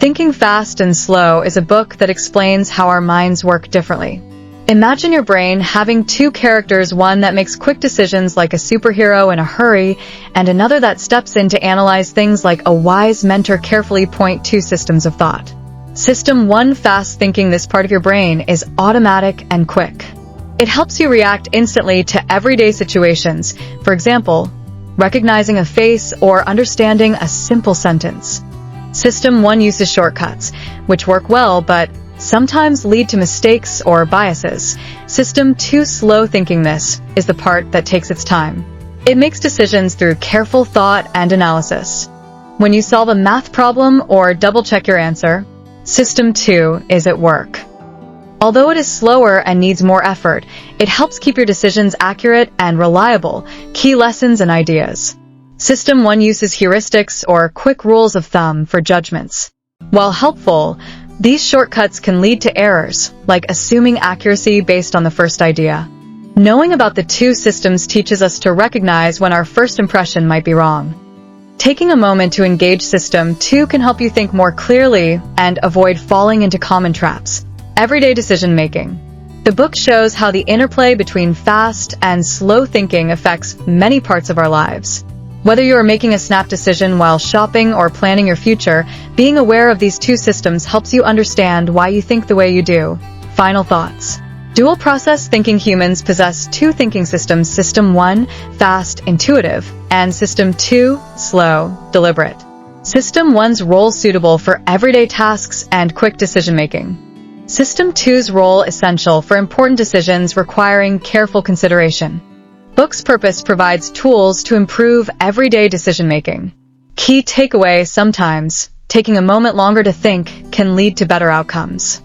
Thinking Fast and Slow is a book that explains how our minds work differently. Imagine your brain having two characters, one that makes quick decisions like a superhero in a hurry, and another that steps in to analyze things like a wise mentor carefully point two systems of thought. System 1, fast thinking. This part of your brain is automatic and quick. It helps you react instantly to everyday situations, for example, recognizing a face or understanding a simple sentence. System 1 uses shortcuts, which work well but sometimes lead to mistakes or biases. System 2, slow thinking. This is the part that takes its time. It makes decisions through careful thought and analysis. When you solve a math problem or double-check your answer, System 2 is at work. Although it is slower and needs more effort, it helps keep your decisions accurate and reliable, key lessons and ideas. System 1 uses heuristics or quick rules of thumb for judgments. While helpful, these shortcuts can lead to errors, like assuming accuracy based on the first idea. Knowing about the two systems teaches us to recognize when our first impression might be wrong. Taking a moment to engage System 2 can help you think more clearly and avoid falling into common traps. Everyday decision making. The book shows how the interplay between fast and slow thinking affects many parts of our lives. Whether you are making a snap decision while shopping or planning your future, being aware of these two systems helps you understand why you think the way you do. Final thoughts. Dual process thinking. Humans possess two thinking systems, System 1, fast, intuitive, and System 2, slow, deliberate. System 1's role suitable for everyday tasks and quick decision-making. System 2's role essential for important decisions requiring careful consideration. Book's purpose provides tools to improve everyday decision-making. Key takeaway: sometimes taking a moment longer to think can lead to better outcomes.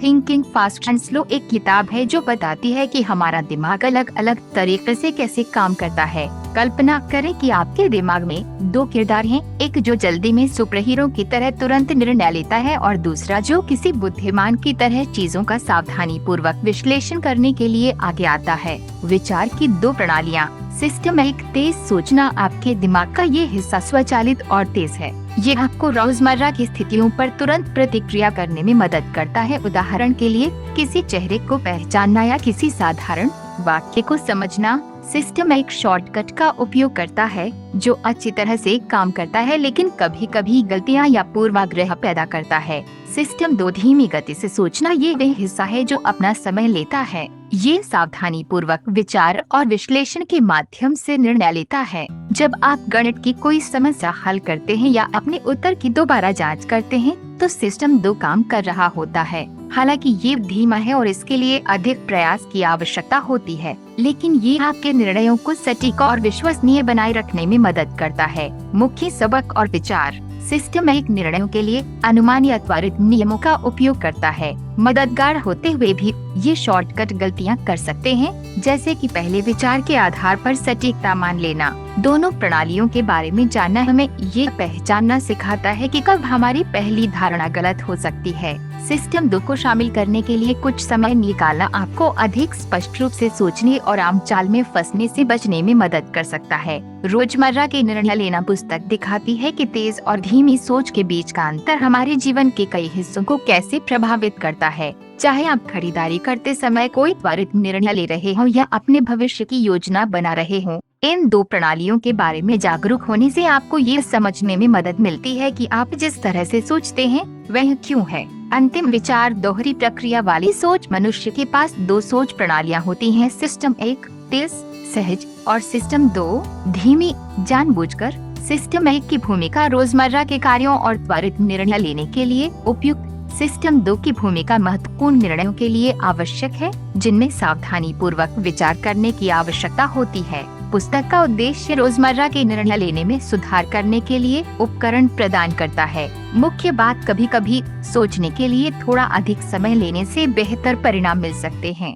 Thinking fast and slow एक किताब है जो बताती है कि हमारा दिमाग अलग अलग तरीके से कैसे काम करता है। कल्पना करें कि आपके दिमाग में दो किरदार हैं, एक जो जल्दी में सुपर हीरो की तरह तुरंत निर्णय लेता है और दूसरा जो किसी बुद्धिमान की तरह चीजों का सावधानी पूर्वक विश्लेषण करने के लिए आगे आता है। विचार की दो प्रणालियाँ। सिस्टम एक, तेज सोचना। आपके दिमाग का ये हिस्सा स्वचालित और तेज है। ये आपको रोजमर्रा की स्थितियों पर तुरंत प्रतिक्रिया करने में मदद करता है। उदाहरण के लिए किसी चेहरे को पहचानना या किसी साधारण वाक्य को समझना। सिस्टम एक शॉर्टकट का उपयोग करता है जो अच्छी तरह से काम करता है लेकिन कभी कभी गलतियां या पूर्वाग्रह पैदा करता है। सिस्टम 2, धीमी गति से सोचना। ये वह हिस्सा है जो अपना समय लेता है। ये सावधानी पूर्वक विचार और विश्लेषण के माध्यम से निर्णय लेता है। जब आप गणित की कोई समस्या हल करते हैं या अपने उत्तर की दोबारा जांच करते हैं तो सिस्टम 2 काम कर रहा होता है। हालांकि ये धीमा है और इसके लिए अधिक प्रयास की आवश्यकता होती है, लेकिन ये आपके निर्णयों को सटीक और विश्वसनीय बनाए रखने में मदद करता है। मुख्य सबक और विचार। सिस्टम एक निर्णयों के लिए अनुमान या त्वरित नियमों का उपयोग करता है। मददगार होते हुए भी ये शॉर्टकट गलतियां कर सकते हैं, जैसे कि पहले विचार के आधार पर सटीकता मान लेना। दोनों प्रणालियों के बारे में जानना हमें ये पहचानना सिखाता है कि कब हमारी पहली धारणा गलत हो सकती है। सिस्टम 2 को शामिल करने के लिए कुछ समय निकालना आपको अधिक स्पष्ट रूप से सोचने और आम चाल में फंसने से बचने में मदद कर सकता है। रोजमर्रा के निर्णय लेना पुस्तक दिखाती है कि तेज और धीमी सोच के बीच का अंतर हमारे जीवन के कई हिस्सों को कैसे प्रभावित करता है। चाहे आप खरीदारी करते समय कोई त्वरित निर्णय ले रहे हो या अपने भविष्य की योजना बना रहे हो, इन 2 प्रणालियों के बारे में जागरूक होने से आपको ये समझने में मदद मिलती है कि आप जिस तरह से सोचते हैं वह क्यों है। अंतिम विचार, दोहरी प्रक्रिया वाली सोच। मनुष्य के पास 2 सोच प्रणालियां होती हैं, सिस्टम 1 तेज सहज और सिस्टम 2 धीमी जानबूझकर। सिस्टम 1 की भूमिका रोजमर्रा के कार्यों और त्वरित निर्णय लेने के लिए उपयुक्त। सिस्टम 2 की भूमिका महत्वपूर्ण निर्णयों के लिए आवश्यक है, जिनमें सावधानी पूर्वक विचार करने की आवश्यकता होती है। पुस्तक का उद्देश्य रोजमर्रा के निर्णय लेने में सुधार करने के लिए उपकरण प्रदान करता है। मुख्य बात, कभी कभी सोचने के लिए थोड़ा अधिक समय लेने से बेहतर परिणाम मिल सकते हैं।